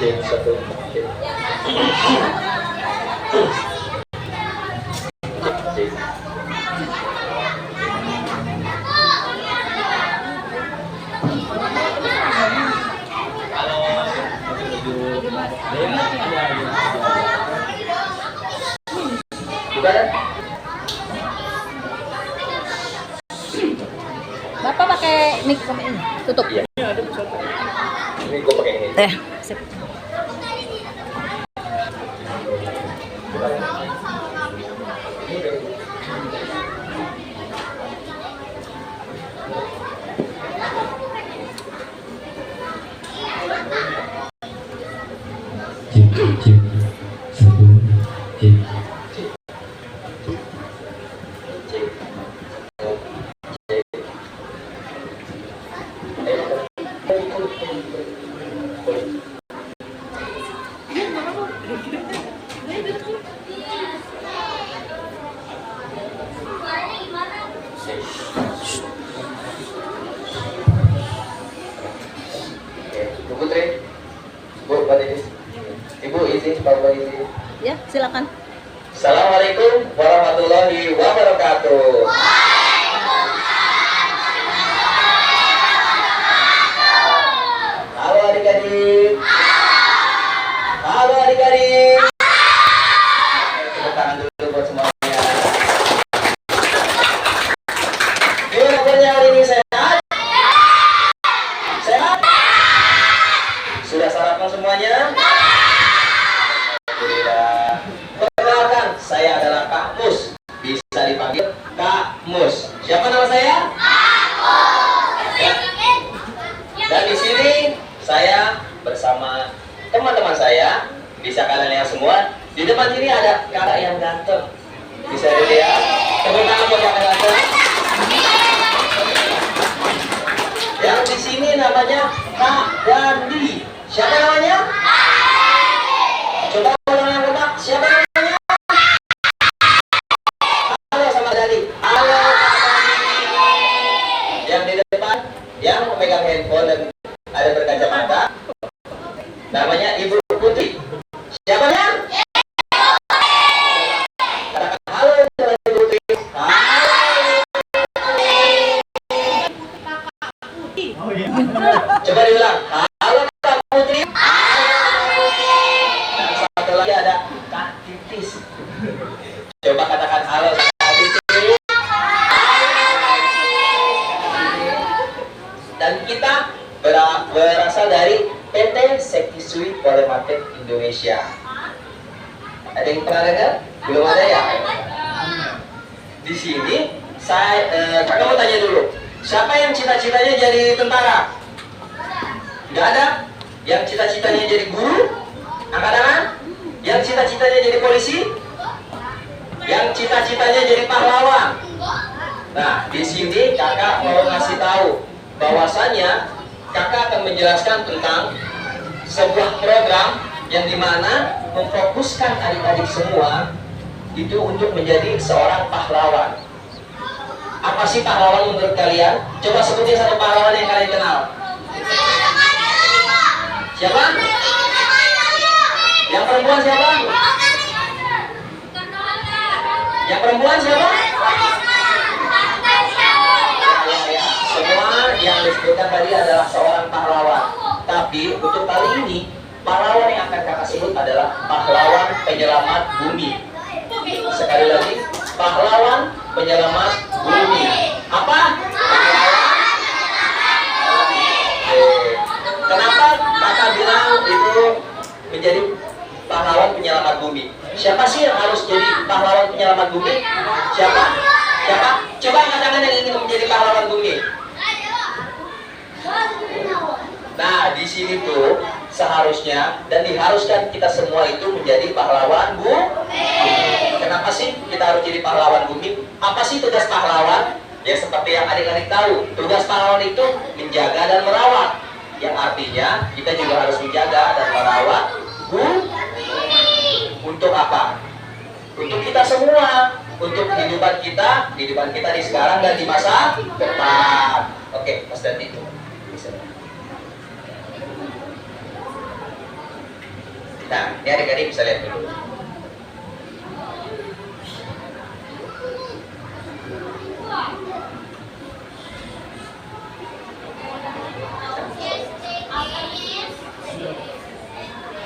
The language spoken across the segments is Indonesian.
cek satu cek. Cek. Bukan? Bapak pakai mic sama ini, tutup. Iya. Ini gue pakai ini. Sip. Bu Putri, Bu Badis, Ibu izin, Bapak izin. Ya, silakan. Assalamualaikum warahmatullahi wabarakatuh. Halo adik-adik. Halo adik-adik. Tepuk tangan dulu buat semuanya. Gimana kabarnya hari ini, sehat? Sehat? Sudah sarapan semuanya? Alhamdulillah. Perkenalkan, saya adalah Kak Mus. Bisa dipanggil Kak Mus. Siapa nama saya? Ya. Dan di sini saya bersama teman-teman saya. Bisa kalian lihat semua. Di depan sini ada kakak yang ganteng. Bisa dilihat. Tepuk tangan buat kakak ganteng. Yang di sini namanya Kak Dandi. Siapa namanya? Coba ulang yang benar. Siapa namanya? Halo sama Dandi. Halo Kak Dandi. Yang di depan, yang memegang handphone dan ada berkacamata, namanya Ibu Putri. Siapa namanya? Katakan halo sama Ibu Putri. Coba diulang. Halo Kak Putri. Dan satu lagi ada Kak Titis. Coba katakan halo Kak Titis. Dan kita berasal dari PT Sekisui Polematek Indonesia. Ada yang pernah dengar? Belum ada ya? Di sini kakak mau tanya dulu. Siapa yang cita-citanya jadi tentara? Nggak ada? Yang cita-citanya jadi guru? Angkat tangan. Yang cita-citanya jadi polisi? Yang cita-citanya jadi pahlawan? Nah, di sini kakak mau ngasih tahu bahwasannya kakak akan menjelaskan tentang sebuah program yang dimana memfokuskan adik-adik semua itu untuk menjadi seorang pahlawan. Apa sih pahlawan menurut kalian? Coba sebutin satu pahlawan yang kalian kenal. Siapa? Yang perempuan siapa? Yang perempuan siapa? Ya, semua yang disebutkan tadi adalah seorang pahlawan. Tapi untuk kali ini, pahlawan yang akan kakak sebut adalah pahlawan penyelamat bumi. Sekali lagi, pahlawan penyelamat bumi. Apa? Kenapa kakak bilang itu menjadi pahlawan penyelamat bumi? Siapa sih yang harus jadi pahlawan penyelamat bumi? Siapa? Siapa? Coba angkat tangan yang ingin menjadi pahlawan bumi. Nah, di sini tuh seharusnya dan diharuskan kita semua itu menjadi pahlawan bumi. Kenapa sih kita harus jadi pahlawan bumi? Apa sih tugas pahlawan? Ya seperti yang adik-adik tahu, tugas pahlawan itu menjaga dan merawat. Yang artinya kita juga harus menjaga dan merawat bumi. Untuk apa? Untuk kita semua, untuk kehidupan kita di sekarang dan di masa depan. Oke, Mas Dandi itu. Nah, ini adik-adik bisa lihat dulu.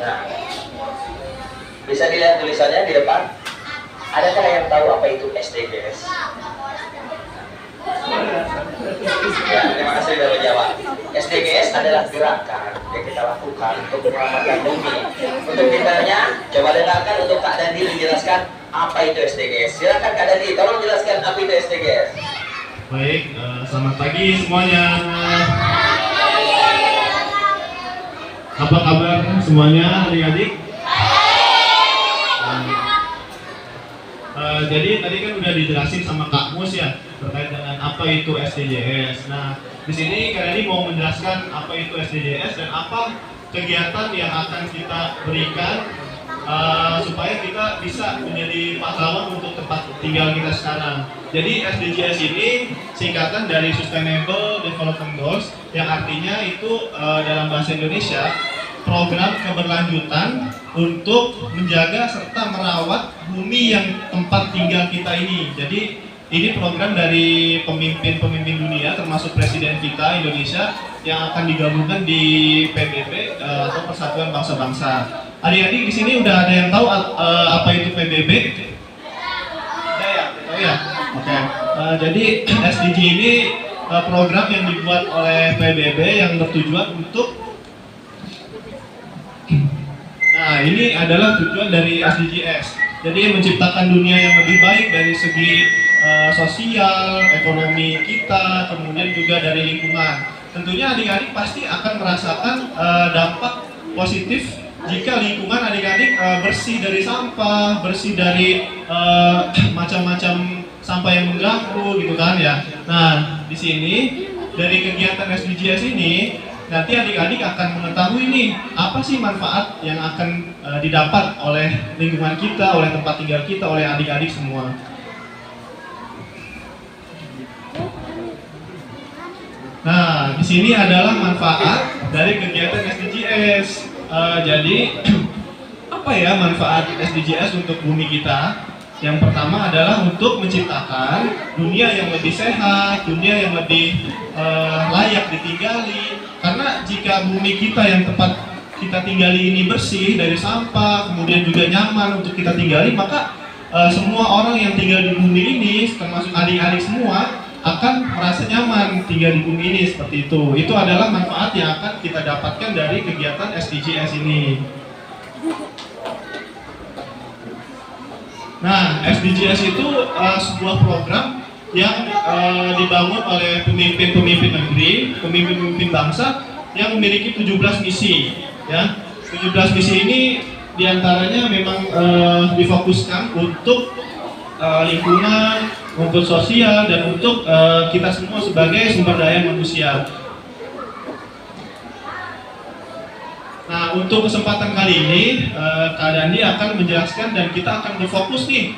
Nah, bisa dilihat tulisannya di depan. Adakah yang tahu apa itu SDGs? Ya, terima kasih sudah menjawab. SDGs adalah gerakan yang kita lakukan untuk menyelamatkan bumi. Untuk ditanya, coba dengarkan untuk Kak Dandi menjelaskan apa itu SDGs. Silakan Kak Dandi, tolong jelaskan apa itu SDGs. Baik, selamat pagi semuanya. Apa kabar semuanya adik-adik? Jadi tadi kan udah dijelasin sama Kak Mus ya terkait dengan apa itu SDGs. Nah, di sini Kak Dani mau menjelaskan apa itu SDGs dan apa kegiatan yang akan kita berikan supaya kita bisa menjadi pahlawan untuk tempat tinggal kita sekarang. Jadi SDGs ini singkatan dari Sustainable Development Goals yang artinya itu dalam bahasa Indonesia program keberlanjutan untuk menjaga serta merawat bumi yang tempat tinggal kita ini. Jadi ini program dari pemimpin-pemimpin dunia termasuk presiden kita Indonesia yang akan digabungkan di PBB atau Persatuan Bangsa-Bangsa. Adik-adik di sini udah ada yang tahu apa itu PBB? Ada ya? Tahu ya? Oke. Jadi SDG ini program yang dibuat oleh PBB yang bertujuan untuk ini adalah tujuan dari SDGs. Jadi menciptakan dunia yang lebih baik dari segi sosial, ekonomi kita, kemudian juga dari lingkungan. Tentunya adik-adik pasti akan merasakan dampak positif jika lingkungan adik-adik bersih dari sampah, bersih dari macam-macam sampah yang mengganggu gitu kan ya. Nah, di sini dari kegiatan SDGs ini nanti adik-adik akan mengetahui nih apa sih manfaat yang akan didapat oleh lingkungan kita, oleh tempat tinggal kita, oleh adik-adik semua. Nah, di sini adalah manfaat dari kegiatan SDGs. Jadi apa ya manfaat SDGs untuk bumi kita? Yang pertama adalah untuk menciptakan dunia yang lebih sehat, dunia yang lebih layak ditinggali. Karena jika bumi kita yang tempat kita tinggali ini bersih dari sampah, kemudian juga nyaman untuk kita tinggali, maka semua orang yang tinggal di bumi ini, termasuk adik-adik semua, akan merasa nyaman tinggal di bumi ini seperti itu. Itu adalah manfaat yang akan kita dapatkan dari kegiatan SDGs ini. Nah, SDGs itu sebuah program yang dibangun oleh pemimpin-pemimpin negeri, pemimpin-pemimpin bangsa yang memiliki 17 misi. Ya, 17 misi ini diantaranya memang difokuskan untuk lingkungan, untuk sosial, dan untuk kita semua sebagai sumber daya manusia. Nah, untuk kesempatan kali ini, Kak Dandi akan menjelaskan dan kita akan berfokus nih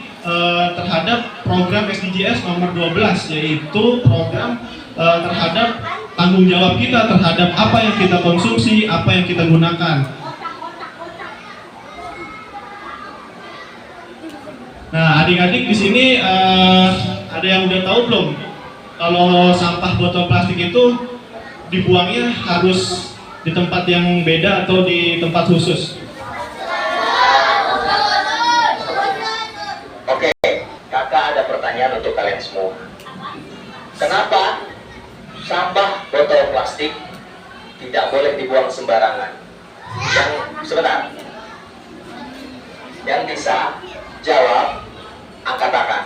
terhadap program SDGs nomor 12, yaitu program terhadap tanggung jawab kita terhadap apa yang kita konsumsi, apa yang kita gunakan. Nah, adik-adik di sini ada yang udah tahu belum? Kalau sampah botol plastik itu dibuangnya harus di tempat yang beda atau di tempat khusus? Oke, kakak ada pertanyaan untuk kalian semua. Kenapa sampah botol plastik tidak boleh dibuang sembarangan? Sebentar. Yang bisa jawab, angkat tangan.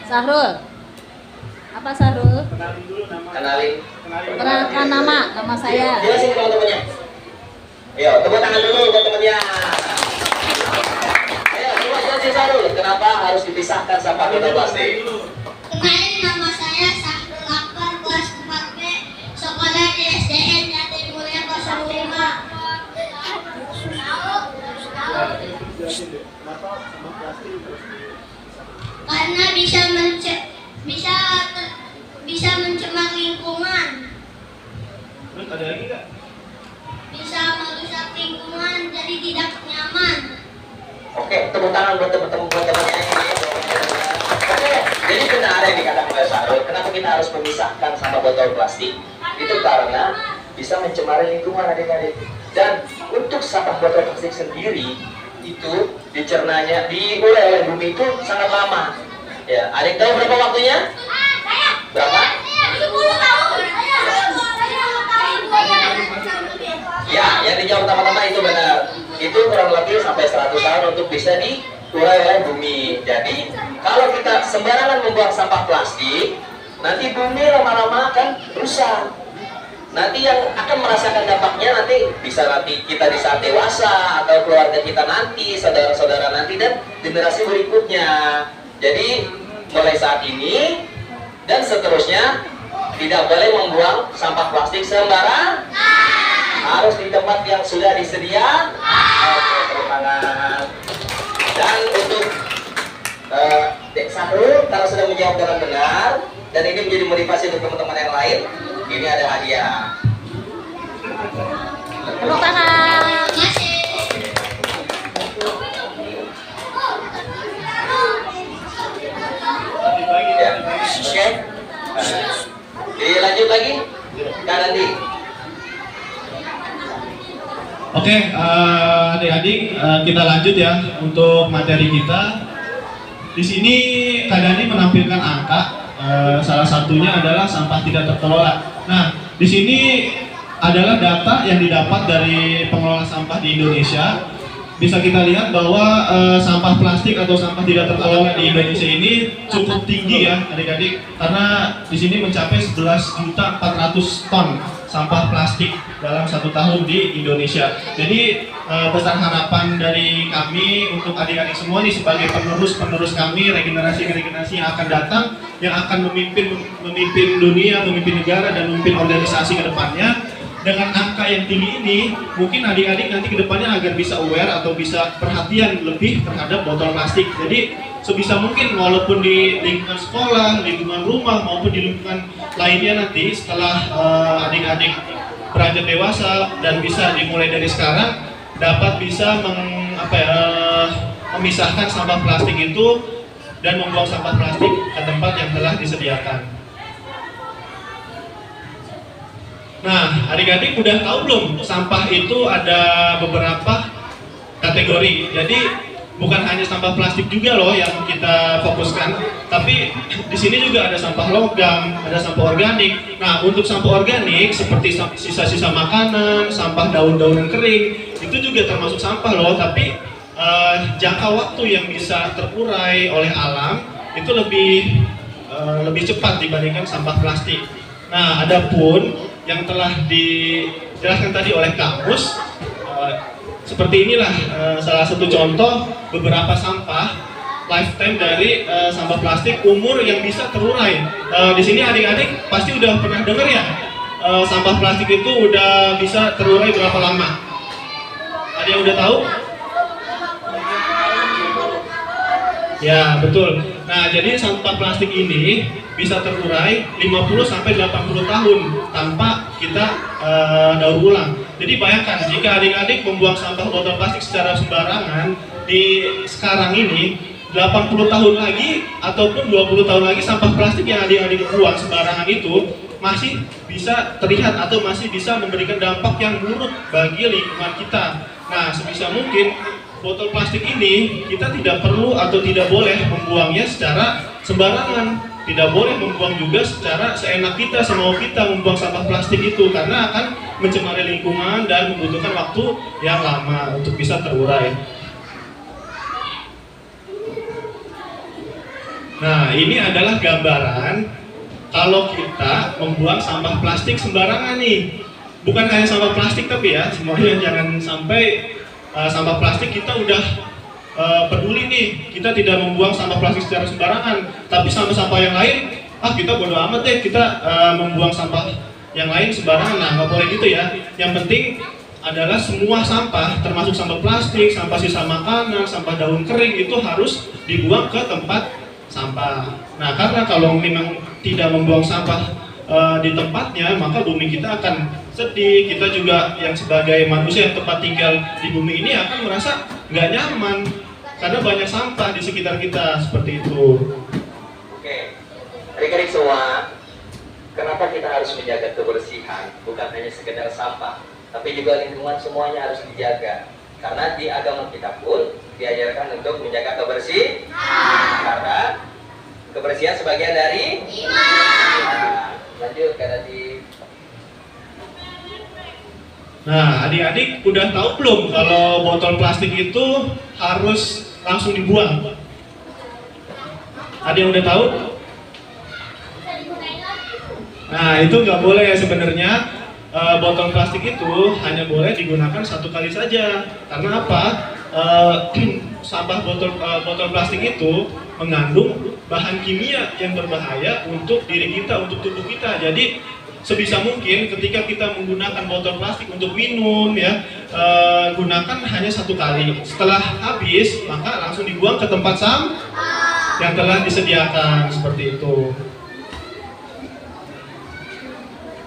Sahrul. Apa Sahrul? Kenalin dulu nama. Kenalin. Perkenalkan nama saya. Jelasin teman-temannya. Ayo, tepuk tangan dulu buat temannya. Ayo, coba jelasin Sarul, kenapa harus dipisahkan sampah botol plastik? Kenalin, nama saya Sahrul Akbar, kelas 4B, sekolah di SDN Jati Mulia 05. Karena bisa mencemar lingkungan. Terus ada lagi nggak? Bisa merusak lingkungan. jadi tidak nyaman. Oke, tepuk tangan buat teman-temannya ini. Oke, jadi benar yang dikatakan oleh Sarul. Kenapa kita harus memisahkan sampah botol plastik? Itu karena bisa mencemari lingkungan adik-adik. Dan untuk sampah botol plastik sendiri itu dicernanya, diurai oleh bumi itu sangat lama. Ya, adik tahu berapa waktunya? Berapa? 10 tahun. Ya, yang dijawab pertama-tama itu benar. Itu kurang lebih sampai 100 tahun untuk bisa diurai oleh bumi. Jadi, kalau kita sembarangan membuang sampah plastik, nanti bumi lama-lama akan rusak. Nanti yang akan merasakan dampaknya nanti bisa nanti kita di saat dewasa atau keluarga kita nanti, saudara-saudara nanti dan generasi berikutnya. Jadi, mulai saat ini dan seterusnya tidak boleh membuang sampah plastik sembarangan. Harus di tempat yang sudah disediakan. Oke, tepuk tangan. Dan untuk Dek Sahrul, kalau sudah menjawab dengan benar dan ini menjadi motivasi untuk teman-teman yang lain, ini ada hadiah. Tepuk tangan. Ya, oke. Dilanjut lagi, Kak Nandi. Oke, adik-adik, kita lanjut ya untuk materi kita. Di sini Kak Dani menampilkan angka, salah satunya adalah sampah tidak terkelola. Nah, di sini adalah data yang didapat dari pengelola sampah di Indonesia. Bisa kita lihat bahwa sampah plastik atau sampah tidak terkelola di Indonesia ini cukup tinggi ya adik-adik, karena di sini mencapai 11.400 ton sampah plastik dalam 1 tahun di Indonesia. Jadi besar harapan dari kami untuk adik-adik semua nih sebagai penerus kami, regenerasi yang akan datang, yang akan memimpin dunia, memimpin negara dan memimpin organisasi ke depannya. Dengan angka yang tinggi ini, mungkin adik-adik nanti ke depannya agar bisa aware atau bisa perhatian lebih terhadap botol plastik. Jadi sebisa mungkin walaupun di lingkungan sekolah, lingkungan rumah maupun di lingkungan lainnya nanti setelah adik-adik beranjak dewasa dan bisa dimulai dari sekarang dapat bisa memisahkan sampah plastik itu dan membuang sampah plastik ke tempat yang telah disediakan. Nah, adik-adik udah tahu belum sampah itu ada beberapa kategori. Jadi bukan hanya sampah plastik juga loh yang kita fokuskan, tapi di sini juga ada sampah logam, ada sampah organik. Nah, untuk sampah organik seperti sisa-sisa makanan, sampah daun-daunan kering, itu juga termasuk sampah loh. Tapi jangka waktu yang bisa terurai oleh alam itu lebih cepat dibandingkan sampah plastik. Nah, adapun yang telah dijelaskan tadi oleh Kak Mus, seperti inilah salah satu contoh beberapa sampah lifetime dari sampah plastik umur yang bisa terurai. Di sini adik-adik pasti udah pernah dengar ya, sampah plastik itu udah bisa terurai berapa lama? Ada yang udah tahu? Ya, betul. Nah, jadi sampah plastik ini bisa terurai 50-80 tahun tanpa kita daur ulang. Jadi bayangkan jika adik-adik membuang sampah botol plastik secara sembarangan di sekarang ini, 80 tahun lagi ataupun 20 tahun lagi sampah plastik yang adik-adik buang sembarangan itu masih bisa terlihat atau masih bisa memberikan dampak yang buruk bagi lingkungan kita. Nah, sebisa mungkin botol plastik ini kita tidak perlu atau tidak boleh membuangnya secara sembarangan. Tidak boleh membuang juga secara seenak kita, semau kita membuang sampah plastik itu, karena akan mencemari lingkungan dan membutuhkan waktu yang lama untuk bisa terurai. Nah, ini adalah gambaran kalau kita membuang sampah plastik sembarangan nih. Bukan hanya sampah plastik tapi ya, semuanya jangan sampai sampah plastik kita udah peduli nih, kita tidak membuang sampah plastik secara sembarangan, tapi sampah-sampah yang lain, kita bodo amat deh, kita membuang sampah yang lain sembarangan. Nah, nggak boleh gitu ya. Yang penting adalah semua sampah, termasuk sampah plastik, sampah sisa makanan, sampah daun kering itu harus dibuang ke tempat sampah. Nah, karena kalau memang tidak membuang sampah di tempatnya, maka bumi kita akan sedih. Kita juga yang sebagai manusia yang tempat tinggal di bumi ini akan merasa nggak nyaman karena banyak sampah di sekitar kita seperti itu. Oke, adik-adik semua, kenapa kita harus menjaga kebersihan? Bukan hanya sekedar sampah, tapi juga lingkungan semuanya harus dijaga. Karena di agama kita pun diajarkan untuk menjaga kebersihan. Karena kebersihan sebagian dari iman. Nah, lanjut ke tadi. Nah, adik-adik udah tahu belum kalau botol plastik itu harus langsung dibuang? Ada yang udah tahu? Nah, itu nggak boleh ya sebenarnya. Botol plastik itu hanya boleh digunakan satu kali saja. Karena apa? Sampah botol plastik itu mengandung bahan kimia yang berbahaya untuk diri kita, untuk tubuh kita. Jadi sebisa mungkin ketika kita menggunakan botol plastik untuk minum ya, gunakan hanya satu kali. Setelah habis maka langsung dibuang ke tempat sampah yang telah disediakan seperti itu.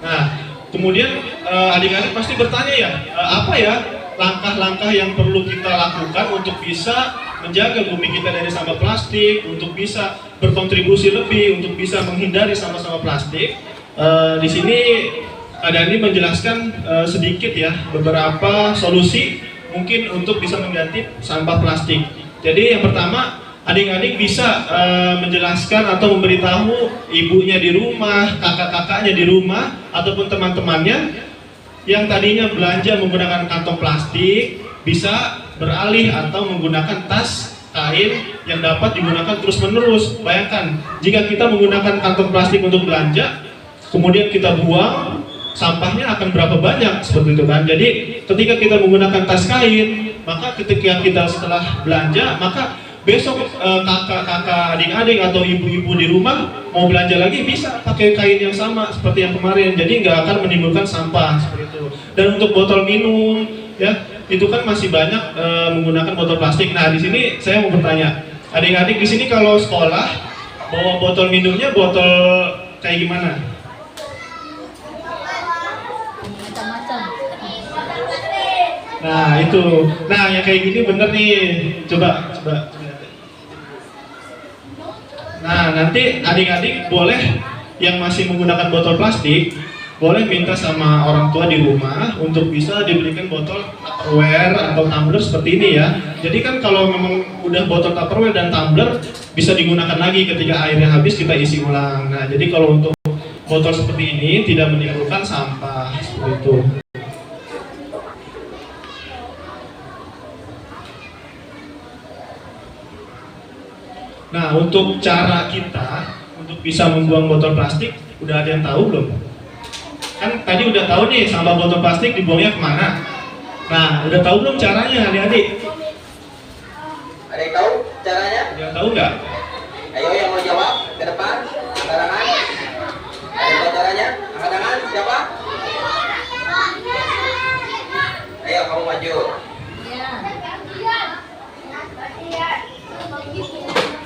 Nah, kemudian adik-adik pasti bertanya ya, apa ya langkah-langkah yang perlu kita lakukan untuk bisa menjaga bumi kita dari sampah plastik, untuk bisa berkontribusi lebih, untuk bisa menghindari sampah-sampah plastik. Di sini Kak Dani menjelaskan sedikit ya beberapa solusi mungkin untuk bisa mengganti sampah plastik. Jadi yang pertama, adik-adik bisa menjelaskan atau memberitahu ibunya di rumah, kakak-kakaknya di rumah, ataupun teman-temannya yang tadinya belanja menggunakan kantong plastik bisa beralih atau menggunakan tas kain yang dapat digunakan terus-menerus. Bayangkan, jika kita menggunakan kantong plastik untuk belanja, kemudian kita buang, sampahnya akan berapa banyak seperti itu kan. Jadi ketika kita menggunakan tas kain, maka ketika kita setelah belanja, maka besok kakak-kakak, adik-adik atau ibu-ibu di rumah mau belanja lagi bisa pakai kain yang sama seperti yang kemarin. Jadi nggak akan menimbulkan sampah seperti itu. Dan untuk botol minum, ya itu kan masih banyak menggunakan botol plastik. Nah di sini saya mau bertanya, adik-adik di sini kalau sekolah bawa botol minumnya botol kayak gimana? Macam-macam. Nah itu, nah yang kayak gini bener nih. Coba. Nah, nanti adik-adik boleh yang masih menggunakan botol plastik, boleh minta sama orang tua di rumah untuk bisa dibelikan botol Tupperware atau tumbler seperti ini ya. Jadi kan kalau memang udah botol Tupperware dan tumbler bisa digunakan lagi ketika airnya habis kita isi ulang. Nah, jadi kalau untuk botol seperti ini tidak menimbulkan sampah seperti itu. Nah, untuk cara kita untuk bisa membuang botol plastik, udah ada yang tahu belum? Kan tadi udah tahu nih sampah botol plastik dibuangnya kemana. Nah, udah tahu belum caranya adik-adik? Ada yang tahu caranya? Ada yang tahu nggak? Ayo yang mau jawab ke depan, angkat tangan. Ada yang tahu caranya? Angkat tangan, siapa? Ayo kamu maju. Ya.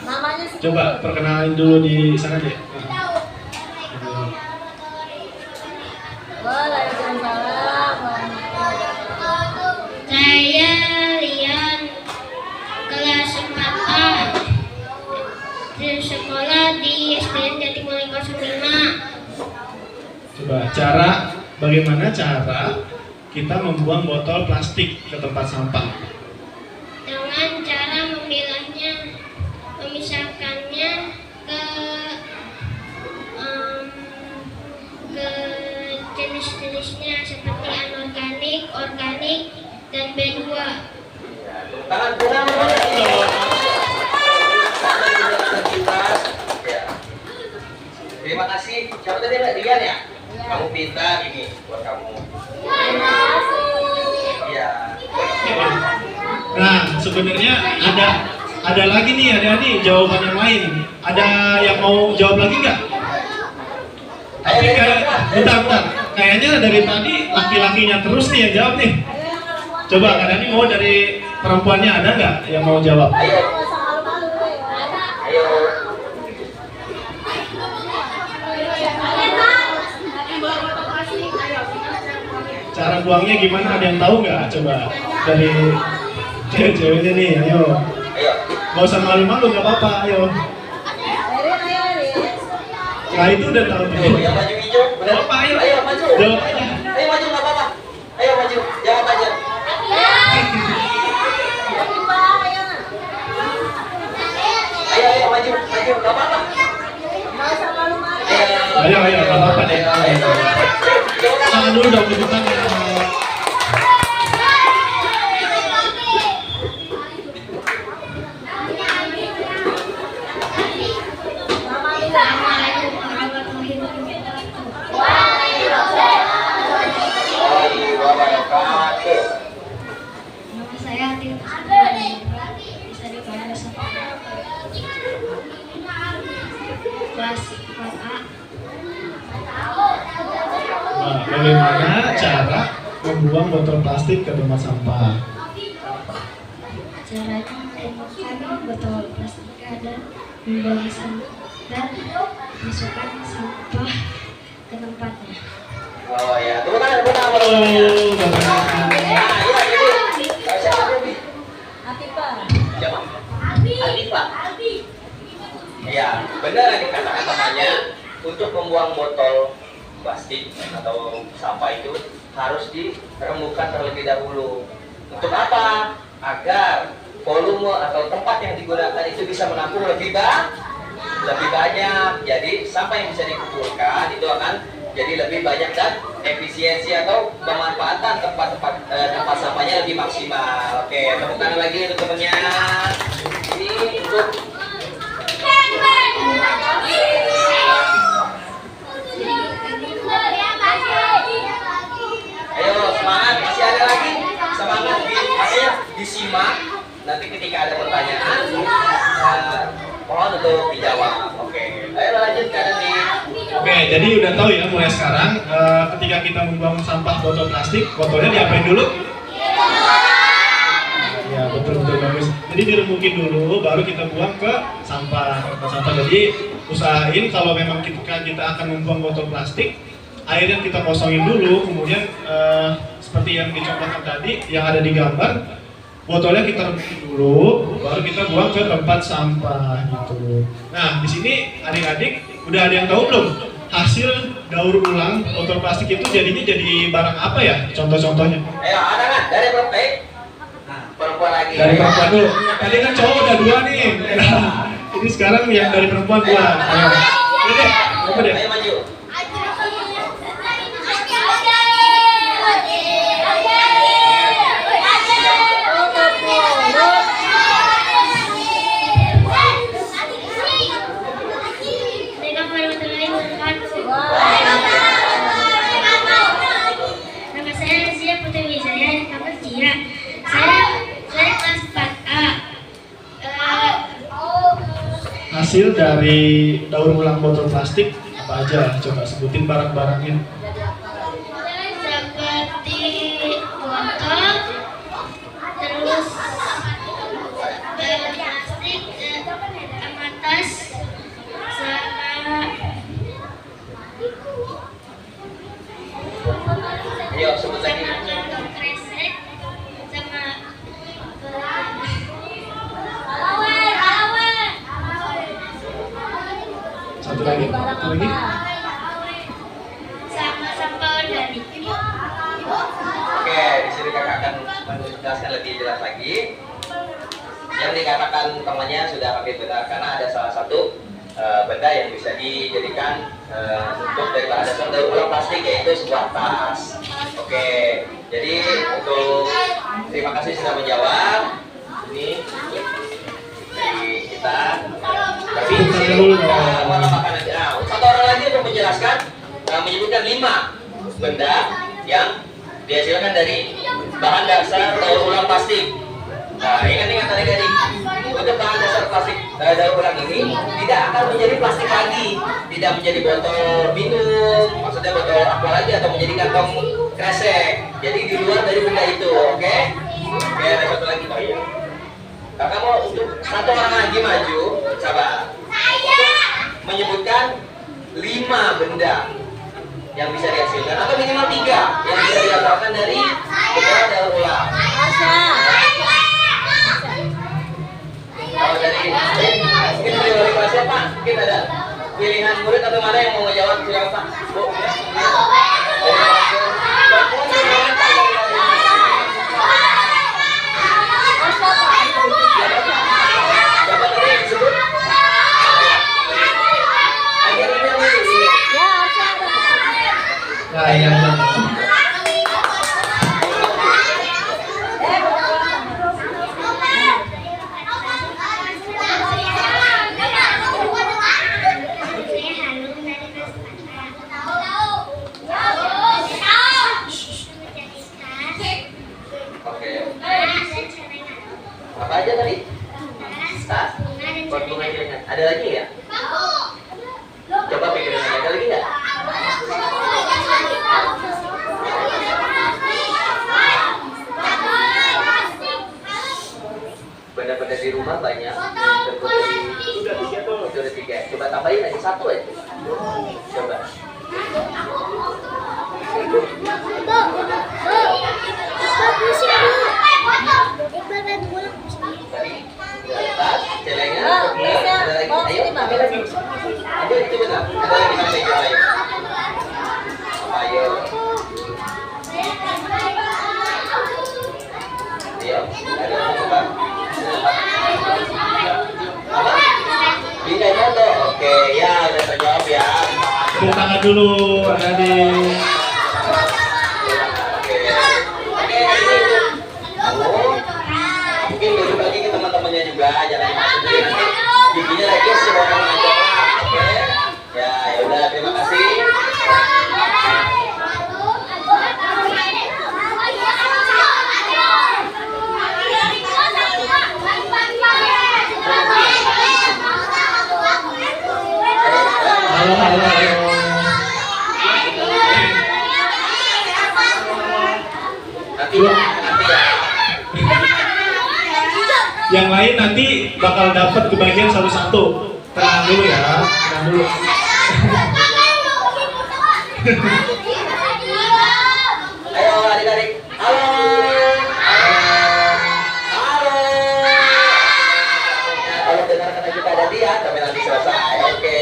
Namanya Coba perkenalin dulu di sana deh. Waalaikumsalam. Saya Rian, kelas 4A, di sekolah di SDN Jatimulya 05. Coba bagaimana cara kita membuang botol plastik ke tempat sampah? Dengan cara memilahnya, memisahkannya ke jenis-jenisnya seperti anorganik, organik, dan B2. Tangan bukan. Terima kasih. Siapa tadi Mbak Rian ya? Kamu pintar ini buat kamu. Iya. Nah, sebenarnya ada lagi nih adik-adik jawaban yang lain. Ada yang mau jawab lagi nggak? Tapi kayak bentar. Kayaknya dari tadi laki-lakinya terus nih yang jawab nih. Coba Kak Dani mau dari perempuannya ada nggak yang mau jawab? Ayo. Ayo. buangnya gimana? Ada yang tahu nggak? Coba dari cewek-ceweknya nih, ayo. Ayo. Gak usah malu-malu, nggak apa-apa, ayo. Erin, ayo Erin. Nah itu udah tahu Tuh, nih. yang baju hijau. Benar. Apa, ayo. Ayo maju. Jawab aja. Ayo maju nggak apa-apa. Ayo maju. Jawab aja. Ayo maju nggak apa-apa. Nggak usah malu-malu. Ayo, nggak apa-apa deh. Ayo. Tangan dulu dong, tunjukkan ya. Assalamualaikum warahmatullahi wabarakatuh. Warahmatullahi wabarakatuh. Nama saya Atin Puspa, bisa dipanggil Sapa. Kelas 4A. Nah, bagaimana cara membuang botol plastik ke tempat sampah? Caranya mengumpulkan botol plastik dan membuang dan masukkan sampah ke tempatnya. Oh ya, tepuk tangan buat teman-teman. Halo, Nah, iya jadi siapa dulu? Atifah. Siapa? Atifah. Ya, benar yang dikatakan temannya. Untuk membuang botol plastik atau sampah itu harus dirembukan terlebih dahulu. Untuk apa? Agar volume atau tempat yang digunakan itu bisa menampung lebih banyak. Jadi sampah yang bisa dikumpulkan itu akan jadi lebih banyak dan efisiensi atau pemanfaatan tempat sampahnya lebih maksimal. Oke, tepuk tangan lagi untuk temennya. Ini untuk ayo semangat, masih ada lagi semangat, makanya disimak. Nanti ketika ada pertanyaan, mohon untuk dijawab. Oke, ayo lanjutkan nanti. Oke, jadi udah tahu ya mulai sekarang ketika kita membuang sampah botol plastik, botolnya diapain dulu? Ya betul bagus. Jadi dirembukin dulu, baru kita buang ke sampah. Jadi usahain kalau memang kita akan membuang botol plastik, airnya kita kosongin dulu, kemudian seperti yang dicontohkan tadi, yang ada di gambar, botolnya kita rembukin dulu, baru kita buang ke tempat sampah gitu. Nah di sini adik-adik udah ada yang tahu belum? Hasil daur ulang botol plastik itu jadinya jadi barang apa ya? Contoh-contohnya? Ayo, ada nggak dari perempuan? Perempuan lagi. Dari perempuan dulu. Tadi kan cowok udah 2 nih. Ini sekarang yang dari perempuan 2. Ayo. Ini deh, apa deh? Ayo maju. Assalamualaikum warahmatullahi wabarakatuh. Nama saya Rizia Putri Wijaya Kampus Cia. Saya kelas 4A. Hasil dari daur ulang botol plastik apa aja? Coba sebutin barang-barangnya. Seperti botol, terus plastik, sama tas, sama Ayo sebut lagi. kantong kresek, sama Satu lagi. Satu lagi. sama sampah organik. Oke, di sini kakak akan menjelaskan lebih jelas lagi. Yang dikatakan temannya sudah hampir benar karena ada salah satu benda yang bisa dijadikan untuk daripada dasar daur ulang plastik, yaitu sebuah tas. Oke, jadi untuk terima kasih sudah menjawab. Ini dari kita. Tapi di sini menambahkan lagi. Nah, satu orang lagi untuk menjelaskan menyebutkan 5 benda yang dihasilkan dari bahan dasar daur ulang plastik. Nah, ingat adik-adik, untuk bahan dasar plastik daur ulang ini tidak akan menjadi plastik lagi, tidak menjadi botol minum, maksudnya botol aqua lagi atau menjadi kantong kresek. Jadi di luar dari benda itu, oke? Oke, ada satu lagi Pak ya. Kakak mau untuk satu orang lagi maju, sabar. Untuk menyebutkan 5 benda yang bisa dihasilkan atau minimal 3 yang bisa didapatkan dari kita daur ulang. Arsha. Kalau dari mungkin dari wali kelasnya Pak, mungkin ada pilihan murid atau mana yang mau menjawab, silakan Pak. Bu. Siapa tadi yang disebut? Akhirnya ini. Ya, Arsha ada. Nah, yang Oke. Apa aja tadi? Tas, buat bunga kiringan. Ada lagi ya? Coba pikirin lagi. Ada lagi nggak? Benda-benda di rumah banyak. Sudah 3. Coba tambahin aja 1 aja. Coba. Tadi tas, celengan, ada lagi. Ayo, tambah lagi. Ayo, itu benar. Ada lagi sampai yang lain. Ayo. Ayo, ada apa? Apa? Bingkai foto. Oke, ya udah terjawab ya. tepuk tangan dulu, adik-adik. Oke, ini kamu mungkin duduk lagi ke teman-temannya juga, jangan masuk dulu nanti giginya lagi sih orang coklat. Oke, ya udah terima kasih. Halo, halo, halo. Nanti ya. Yang lain nanti bakal dapat kebagian satu-satu. Tenang dulu ya, tenang dulu. Ayo adik-adik. Halo. Halo. Kalau dengar kata kita ada dia sampai nanti selesai. Oke.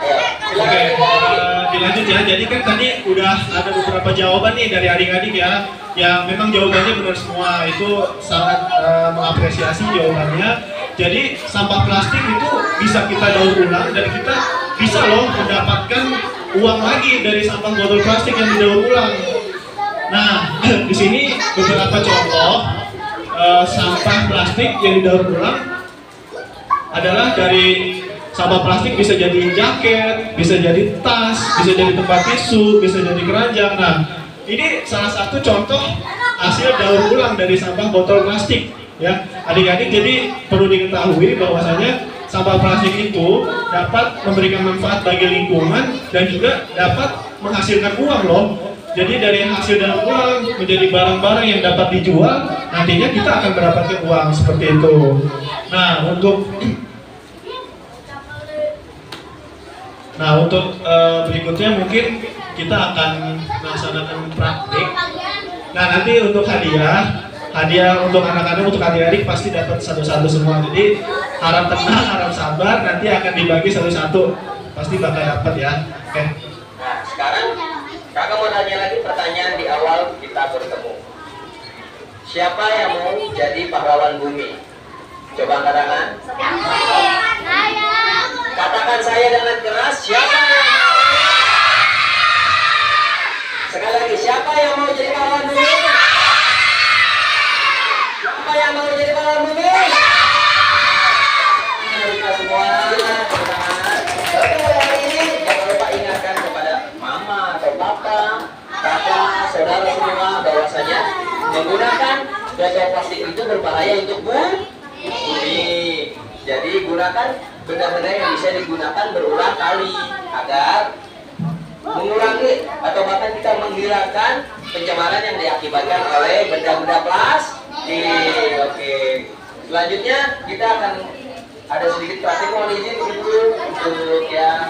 Ayo, Oke, silakan. dilanjut ya. Jadi kan tadi udah ada beberapa jawaban nih dari adik-adik ya, yang memang jawabannya benar semua. Itu sangat mengapresiasi jawabannya. Jadi sampah plastik itu bisa kita daur ulang dan kita bisa loh mendapatkan uang lagi dari sampah botol plastik yang didaur ulang. Nah, di sini beberapa contoh sampah plastik yang didaur ulang adalah dari sampah plastik bisa jadi jaket, bisa jadi tas, bisa jadi tempat tisu, bisa jadi keranjang. Nah, ini salah satu contoh hasil daur ulang dari sampah botol plastik. Ya, adik-adik, jadi perlu diketahui bahwasanya sampah plastik itu dapat memberikan manfaat bagi lingkungan dan juga dapat menghasilkan uang loh. Jadi dari hasil daur ulang menjadi barang-barang yang dapat dijual, nantinya kita akan mendapatkan uang seperti itu. Nah, untuk berikutnya mungkin kita akan melaksanakan praktik. Nah, nanti untuk hadiah untuk anak-anak, untuk adik-adik pasti dapat satu-satu semua. Jadi harap tenang, harap sabar, nanti akan dibagi satu-satu. Pasti bakal dapat ya. Oke. Nah, sekarang kakak mau tanya lagi pertanyaan di awal kita bertemu. Siapa yang mau jadi pahlawan bumi? Coba angkat tangan. Katakan saya dengan keras, siapa yang mau? Sekali lagi, siapa yang mau jadi pahlawan bumi? Siapa yang mau jadi pahlawan bumi? Kita semua, tepuk tangan. Oke, mulai hari ini jangan lupa ingatkan kepada mama atau papa, kakak, saudara semua bahwasanya menggunakan botol plastik itu berbahaya untuk bumi. Jadi gunakan benda-benda yang bisa digunakan berulang kali agar mengurangi atau bahkan kita menghilangkan pencemaran yang diakibatkan oleh benda-benda plastik. Oke. Selanjutnya kita akan ada sedikit praktik, mohon izin ibu untuk ya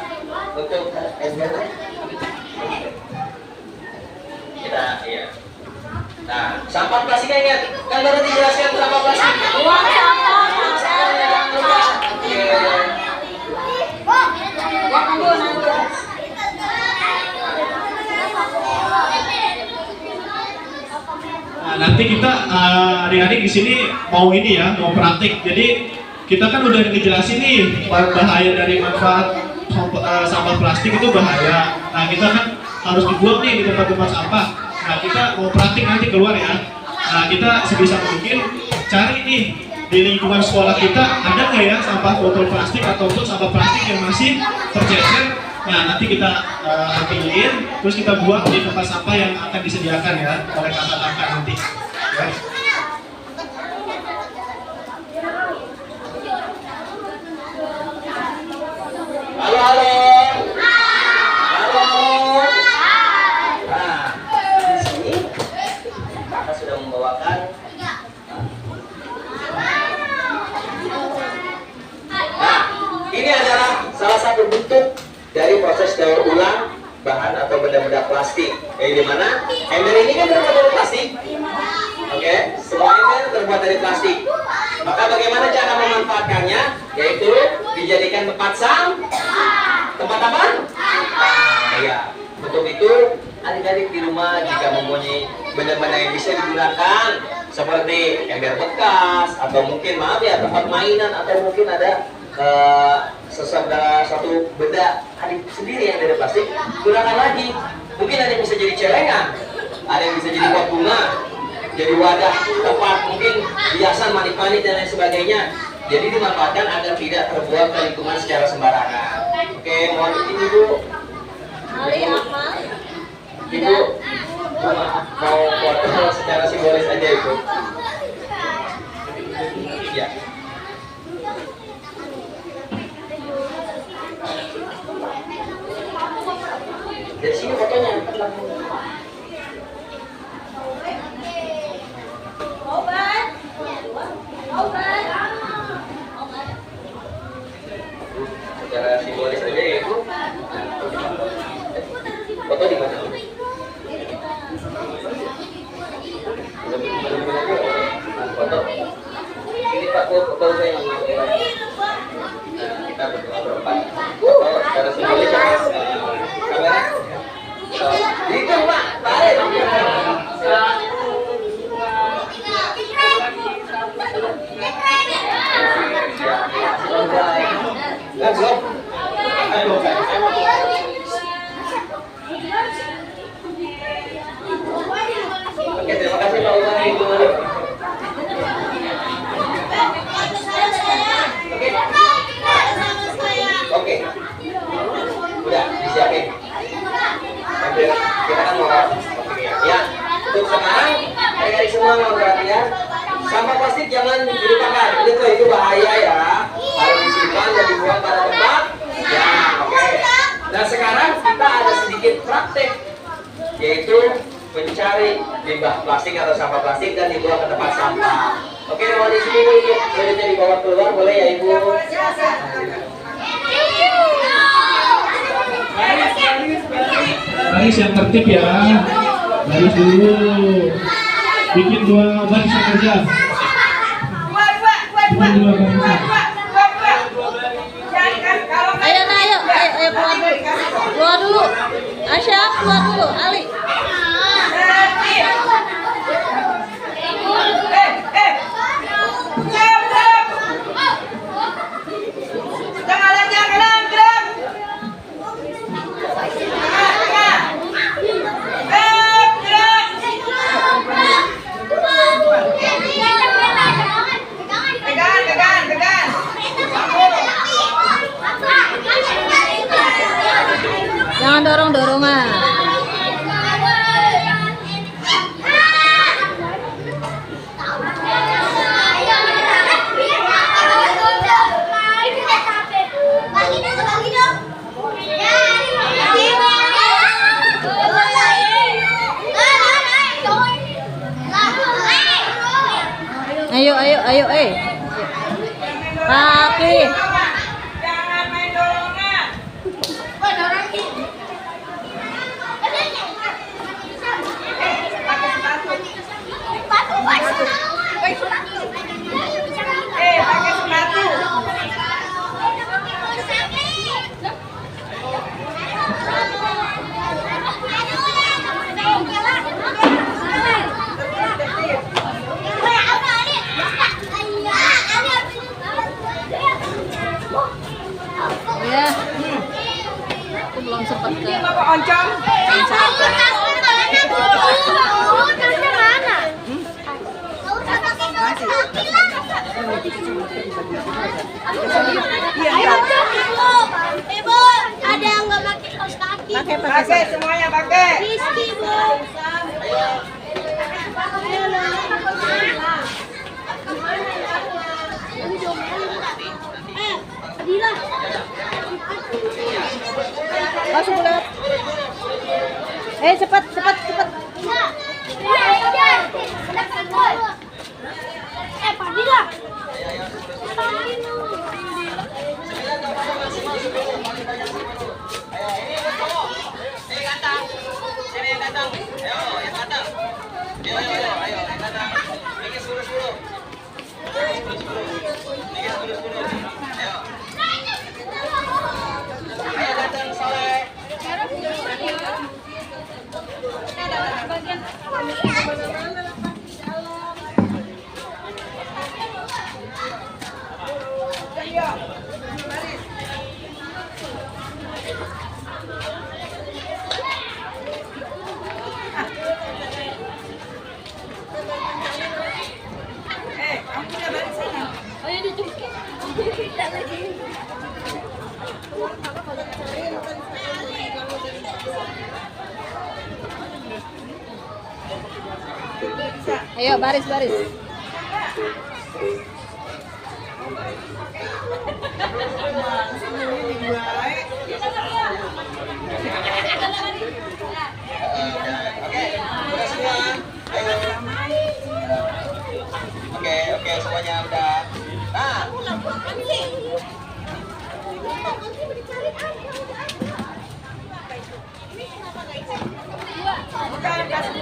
untuk Kita, iya. Nah, sampah plastiknya ingat, kan baru dijelaskan sampah plastik. Buang sampah. Oke. Nanggu. Nah, nanti kita adik-adik di sini mau ini ya, mau praktik. Jadi kita kan udah ngejelasin nih bahaya dari manfaat sampah plastik itu bahaya. Nah, kita kan harus dibuang nih di tempat-tempat sampah. Nah, kita mau praktik nanti keluar ya. Nah, kita sebisa mungkin cari nih di lingkungan sekolah kita ada nggak ya sampah botol plastik ataupun sampah plastik yang masih tercecer. Nah, nanti kita ambilin, terus kita buang di tempat sampah yang akan disediakan ya oleh kakak-kakak nanti. Ya. Halo, halo. Halo. Nah, di sini kakak sudah membawakan. Nah, ini adalah salah satu bentuk dari proses daur ulang bahan atau benda-benda plastik. Di mana ember ini kan terbuat dari plastik. Oke, semua ember terbuat dari plastik. Maka bagaimana cara memanfaatkannya? Yaitu dijadikan tempat tempat apa? Ya. Untuk itu adik-adik di rumah jika mempunyai benda-benda yang bisa digunakan seperti ember bekas atau mungkin maaf ya tempat mainan atau mungkin ada satu benda adik sendiri yang dari plastik, gunakan lagi. Mungkin ada yang bisa jadi celengan, ada yang bisa jadi pot bunga, jadi wadah tempat mungkin hiasan manik-manik dan lain sebagainya. Jadi dimanfaatkan agar tidak terbuang ke lingkungan secara sembarangan. Oke, mohon izin Ibu. Ali apa? Ibu, mau foto secara simbolis aja Ibu. Ya. Dari sini fotonya. Obat. Secara simbolis aja ya Ibu. Foto di mana? Foto. Ini Pak, foto saya yang kita berdua berempat. Foto secara simbolis ya. Kamera. Itu Pak, tarik. Let's go. Oke, terima kasih Pak Umar Ibu. Oke. Udah disiapin. Kita kan mau ya. Untuk sekarang adik-adik semua mohon perhatian. Sampah plastik jangan dilupakan. Itu bahaya ya. Harus disimpan dan dibuang pada tempat. Ya, oke. Dan sekarang kita ada sedikit praktek, yaitu mencari limbah plastik atau sampah plastik dan dibuang ke tempat sampah. Oke, mohon di sini untuk selanjutnya dibawa keluar, boleh ya Ibu? Baris yang tertib ya. Baris dulu. Bikin dua barisan aja. Dua barisan. Ayo keluar dulu. Keluar dulu. Asya, keluar dulu. Ali. Jangan dorong-dorongan. Ayo, Kaki. Jangan main dorongan. Ibu, ada yang nggak pakai kaos kaki? Pakai semuanya pakai. Rizky, Bu. Adila. Masuk bulat. Cepat, cepat, cepat. Fadila. Ayo baris baris. Oke, semuanya udah. Nah, Bukan kelas 2.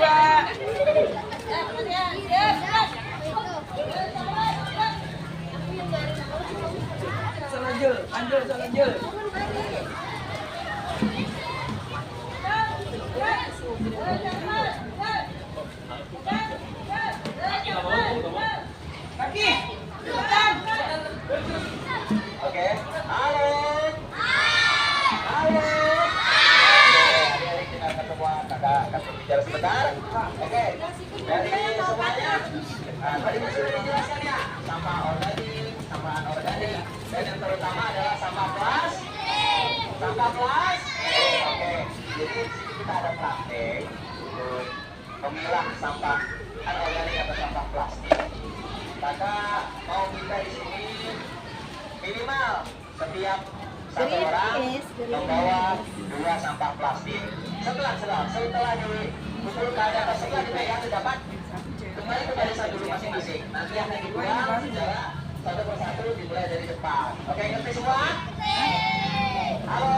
Solojul, andul solojul. Kaki. Depan. oke. Halo. Halo. Adik-adik kita ketemu kakak bicara sebentar. Oke. Dari semuanya, tadi sudah dijelaskan ya, sampah organik, sampah anorganik, dan yang terutama adalah sampah plastik. Sampah plastik. Oke. Jadi di sini kita ada praktek untuk memilah sampah anorganik atau sampah plastik. Kakak mau minta di sini minimal setiap satu orang membawa 2 sampah plastik. Setelah dikumpulkan atau setelah dipegang dapat kembali ke barisan dulu masing-masing. Nanti akan dibuang secara satu persatu dimulai dari depan. Oke, ngerti semua? Halo?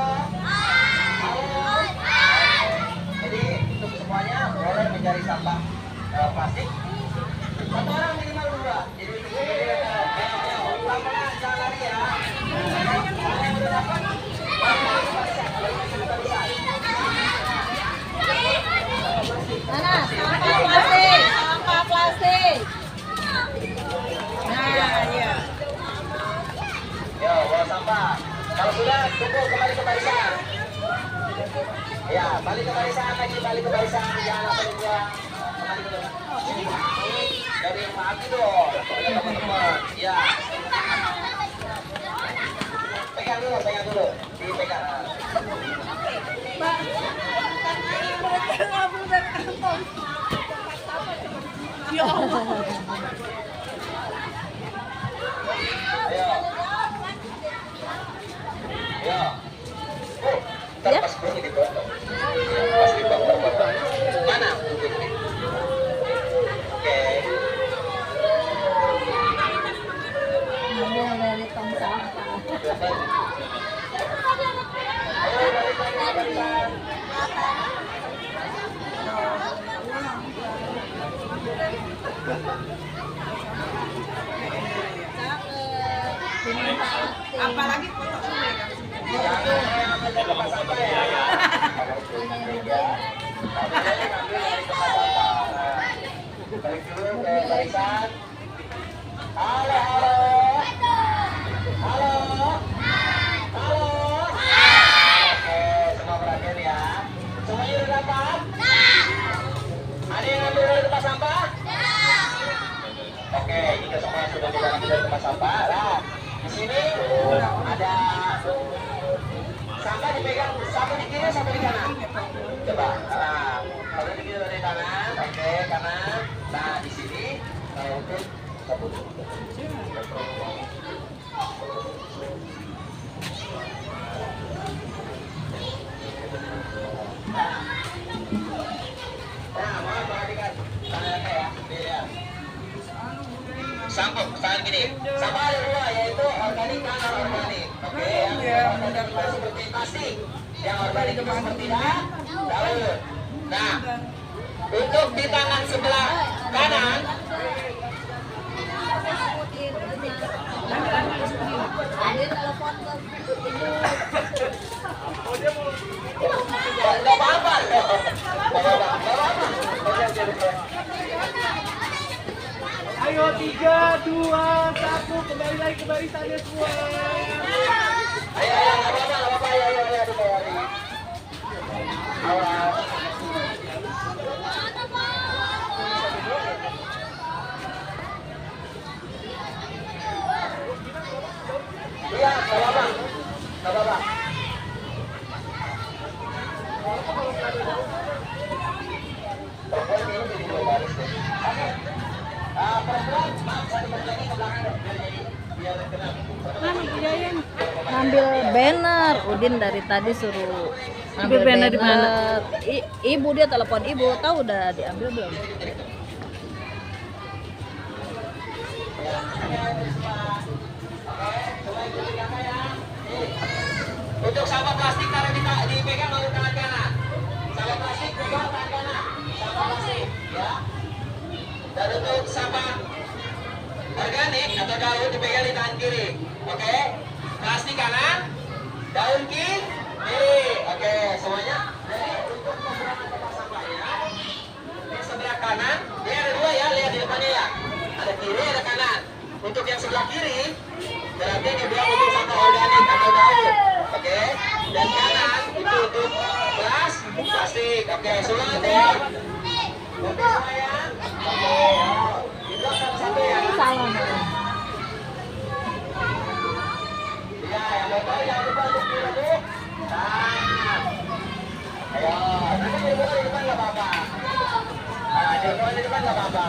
Halo? Jadi untuk semuanya boleh mencari sampah plastik. Satu orang minimal 2. Jadi pelan-pelan, jangan lari ya. Mana? Sampah plastik. Sampah plastik. Nah, iya. Yo, bawa sampah. Kalau sudah, kumpul kembali ke barisan. Ya, balik ke barisan lagi, balik ke barisan. Jangan langsung dibuang. Kembali ke barisan. Dari yang mati dong. Teman-teman. Ya. Pegang dulu. Dipegang. Ya Allah. Ayo. Ya. Oh, ntar pas bunyi dipotong. Pas dipotong. Mana bunyi? Oke. Ambil dari tong sampah. Ayo balik lagi ke barisan. Apalagi foto ini kan. Jangan ambil dari tempat sampah ya. Kalau itu beda. Tapi ambil dari tempat sampah. Balik dulu ke barisan. Halo. Oke, semua perhatian ya. Semuanya udah dapat? Ada yang ambil dari tempat sampah? Oke, jika semua sudah sudah kita ambil dari tempat sampah. Nah, di sini ada sampah dipegang satu di kiri, satu di kanan. Coba, satu di kiri, satu di kanan. Oke, kanan. Nah, di sini untuk satu. Nah, mau perhatikan tangan ya, lihat. Sampah, tangan gini. Sampah ada dua, yaitu organik dan non-organik. Oke, yang organik itu seperti plastik, yang organik itu seperti daun. Nah, untuk di tangan sebelah kanan, nggak apa-apa. Ayo 3, 2, 1 kembali lagi ke barisannya semua. Ayo, nggak apa-apa, ayo, dibayari. Awas. Iya, nggak apa-apa. Ngambil banner. Udin dari tadi suruh ngambil banner di mana? Ibu, dia telepon ibu, tahu udah diambil belum? Untuk sampah plastik karena dipegang oleh tangan kanan. Sampah plastik pegang tangan kanan. Sampah plastik, ya. Dan untuk sampah organik atau daun dipegang di tangan kiri. Oke. Plastik kanan, daun kiri. Oke, semuanya. Jadi untuk pembuangan tempat sampahnya di sebelah kanan, dia ada dua ya, lihat di depannya ya. Ada kiri, ada kanan. Untuk yang sebelah kiri berarti dibuang untuk sampah organik atau daun. Oke, dan kanan itu untuk plastik. Oke, sulit ya. Oke, sayang. Oke, itu satu ya. Salah. Ya, yang botol jangan lupa untuk diaduk. Nah, ayo, nanti dibuka di depan nggak apa-apa. Nah, dibuka di depan nggak apa-apa.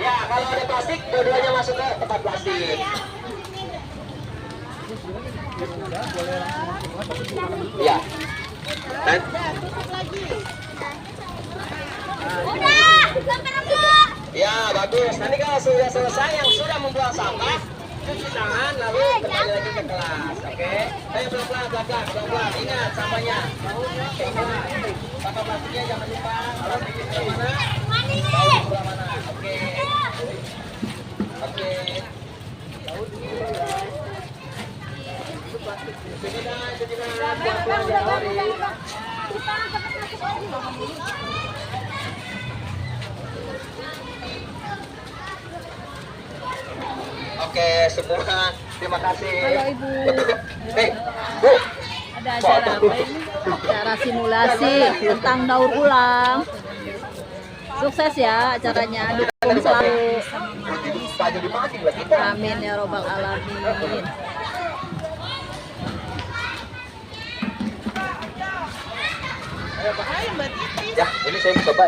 Ya, kalau ada plastik, dua-duanya masuk ke tempat plastik. Ya. Ya, bagus. Nanti kalau sudah selesai yang sudah membuang sampah, cuci tangan lalu kembali lagi ke kelas. Oke? Ayo pelan-pelan. Ingat sampahnya. Sampah plastiknya jangan lupa. Harus bikin sebelah mana? Tahu sebelah mana? Oke. Cuci tangan, pelan-pelan jangan lari. Oke, semua terima kasih. Halo Ibu. Bu. Ada acara apa ini? Acara simulasi tentang daur ulang. Sukses ya acaranya, dukung selalu. Amin ya robbal alamin. Ya, ini saya mau coba.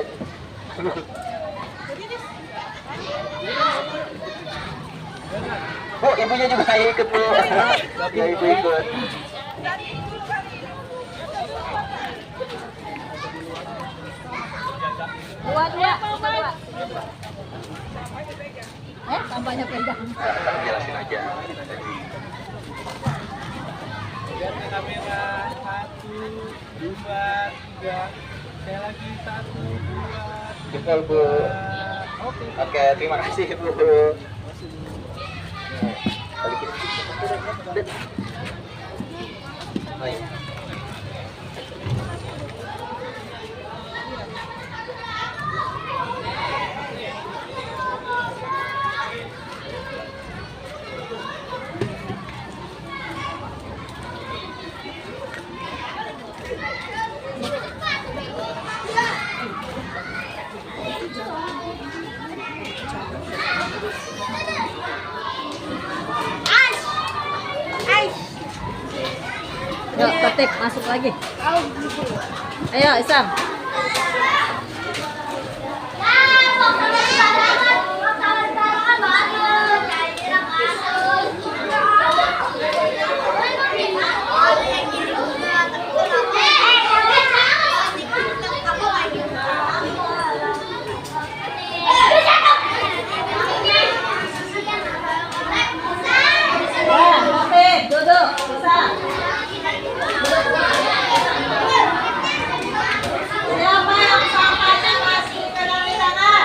Bu, ibunya juga ikut, Bu. Ya, ibu ikut. Buat ya, buat. Sampahnya pegang. Jelasin aja. Lihat ke kamera 1, 2, 3. Saya lagi 1, 2, Betul, Bu. 3. Oke, terima kasih, Bu. Balikin. Oh, iya. Yuk, Petik masuk lagi. Ayo, Isam. Petik, duduk. Isam. Siapa yang sampahnya masih pegang di tangan?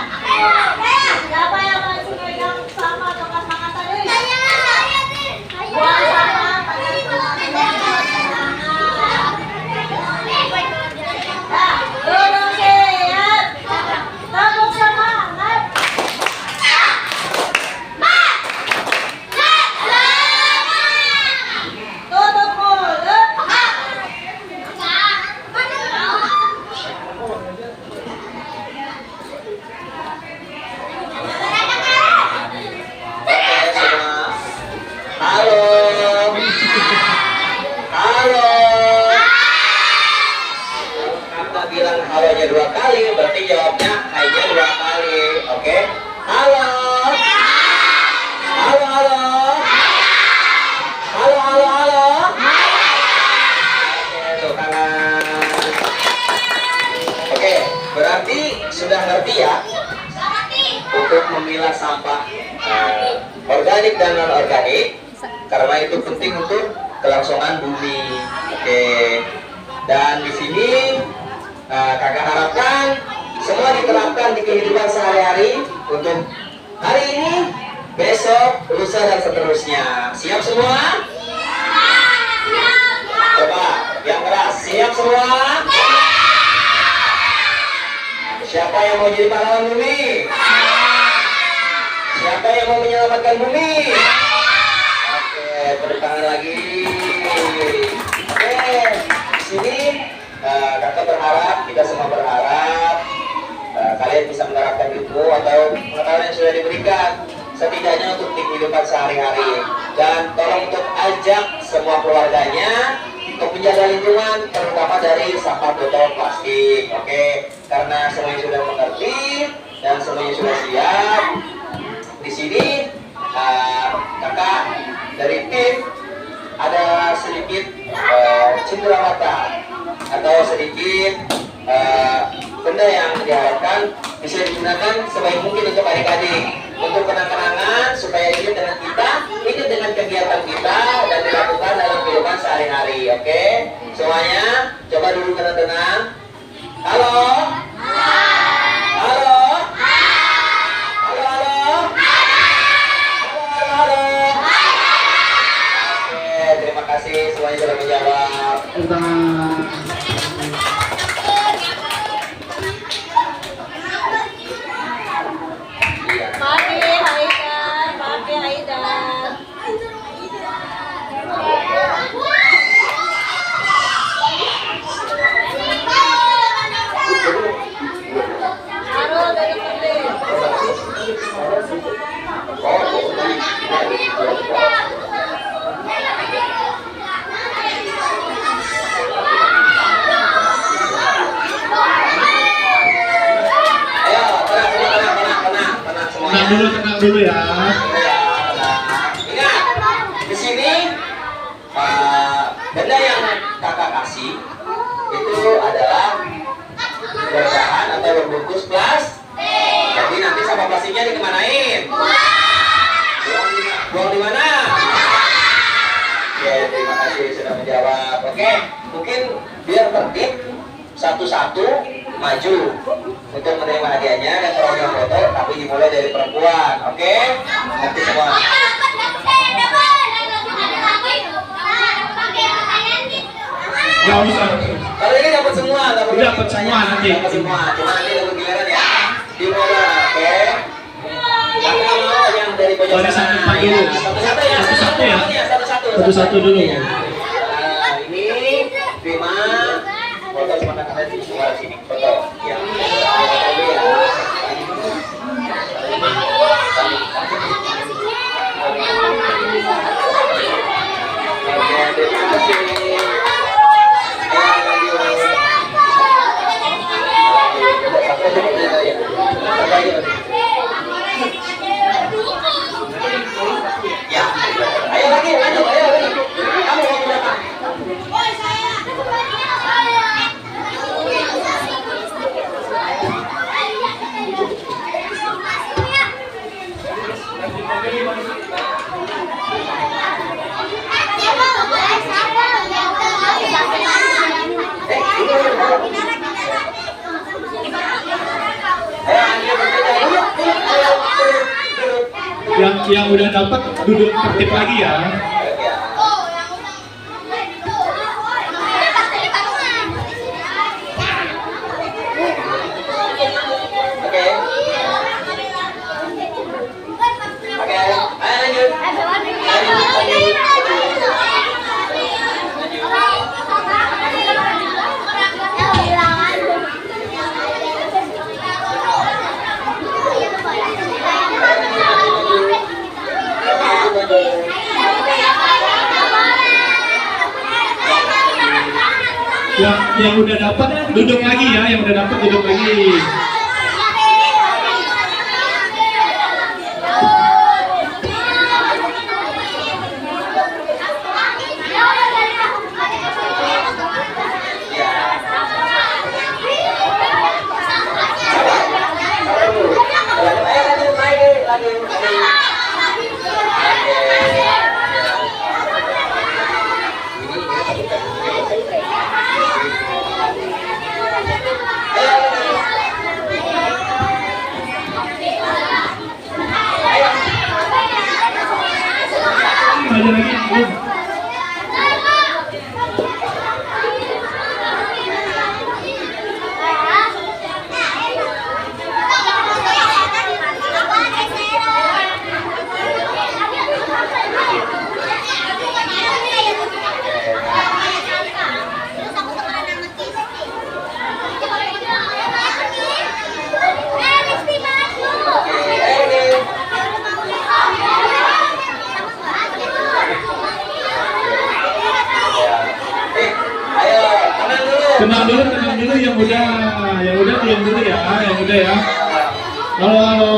Siapa yang masih pegang sampah bekas makan tadi? Buang sampah pakai tangan. Nah, duduk siap. Tepuk semangat. Tutup mulut. Oke semua. Halo. Halo. Kakak bilang halonya 2 kali, berarti jawabnya hai-nya 2 kali. Oke. Halo. Halo, halo. Halo, halo, halo. Oke, tuh tangan. Oke, berarti sudah ngerti ya untuk memilah sampah organik dan non organik, karena itu penting untuk kelangsungan bumi. Oke, dan di sini kakak harapkan semua diterapkan di kehidupan sehari-hari untuk hari ini, besok, lusa dan seterusnya. Siap semua? Coba yang keras, siap semua? Siapa yang mau jadi pahlawan bumi? Siapa yang mau menyelamatkan bumi? Oke, tepuk tangan lagi. Oke, di sini kakak berharap, kita semua berharap kalian bisa menerapkan ilmu atau pengetahuan yang sudah diberikan, setidaknya untuk kehidupan sehari-hari. Dan tolong untuk ajak semua keluarganya untuk menjaga lingkungan, terutama dari sampah botol plastik. Oke, karena semuanya sudah mengerti dan semuanya sudah siap. Di sini kakak dari tim ada sedikit cenderamata atau sedikit benda yang diharapkan bisa digunakan sebaik mungkin untuk adik-adik, untuk kenang-kenangan supaya ingat dengan kita, ingat dengan kegiatan kita dan dilakukan dalam kehidupan sehari-hari. Oke, semuanya coba dulu tenang-tenang. Halo. Halo. Halo, halo. Halo, halo. Oke, terima kasih semuanya sudah menjawab. Iya. Papi Haidan, Papi Haidan. Arul duduk dulu. Ayo, tenang semua. Tenang dulu ya. Ingat, di sini benda yang kakak kasih itu adalah berbahan atau berbungkus plastik. Jadi nanti sampah plastiknya dikemanain? Buang di mana? Oke, terima kasih sudah menjawab. Oke, mungkin biar tertib satu-satu maju untuk menerima hadiahnya dan program foto, tapi dimulai dari perempuan. Oke, nanti semua. Gak usah. Kalau ini dapat semua, Dapat semua nanti. Dapat semua, cuma nanti dapat giliran ya. Dimulai, oke. Kakak mau yang dari pojok Dari sana. satu Pak dulu. Satu-satu ya. Satu-satu ya. Satu-satu. Satu-satu dulu. Nah, ini terima foto sama kakak di luar sini. Foto. Ya. Foto dulu ya. yang udah dapat duduk tertib lagi ya. Oke. Oke, ayo lanjut. Yang udah dapat duduk lagi ya, yang udah dapat duduk lagi. Aja lagi. Tenang dulu yang udah belum dulu ya, yang udah ya. Halo, halo.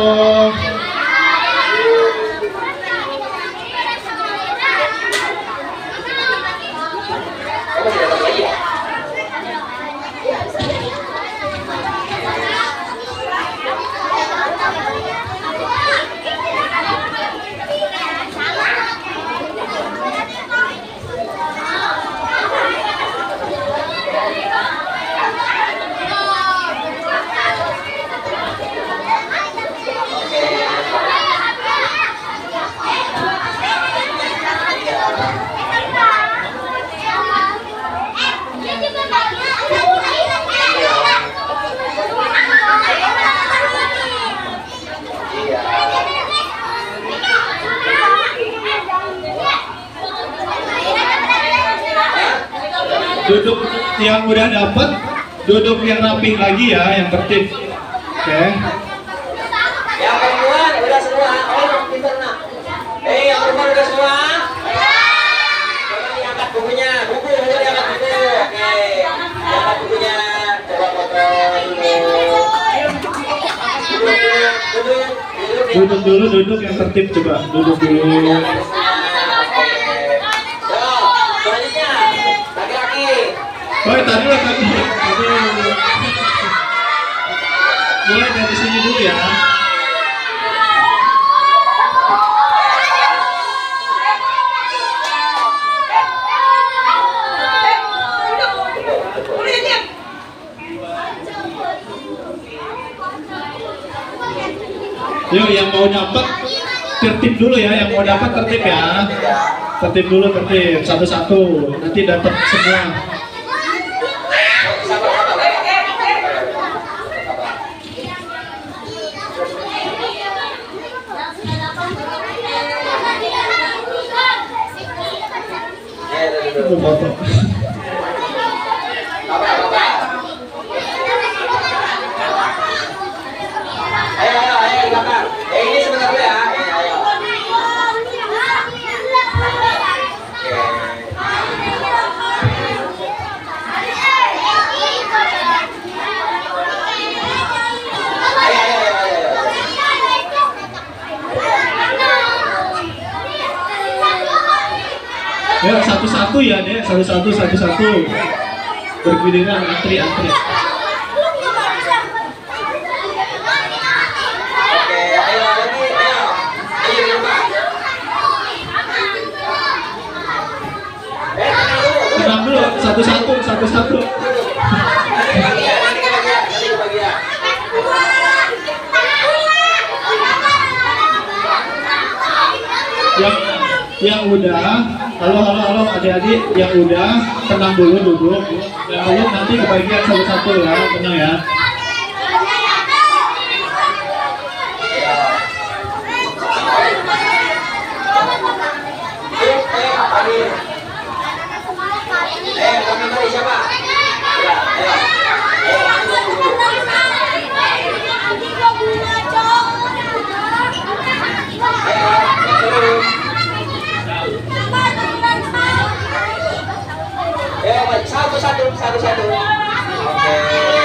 Duduk yang udah dapat, duduk yang rapih lagi ya, yang tertib. Oke. Yang perempuan udah semua. Oh, pintar nak. Yang perempuan udah semua. Coba diangkat bukunya, buku diangkat buku. Oke. Diangkat bukunya. Coba foto dulu. Duduk yang tertib, coba duduk dulu. Oh, tadi. Mulai dari sini dulu ya. Yuk, yang mau dapat tertib dulu ya, yang mau dapat tertib ya. Tertib dulu, tertib satu-satu. Nanti dapat semua. Bapak. Ayo di belakang. Ini sebentar dulu ya. Ayo. Ya, satu-satu ya, Dek. Satu-satu. Bergiliran, antri. Oke, ayo lagi, ayo. Ayo di rumah. Tenang dulu, satu-satu. yang udah, halo adik-adik yang udah tenang dulu duduk. Yang belum nanti kebagian satu-satu ya, tenang ya. Kami beri siapa? Ya, ayo. Satu-satu. Oke.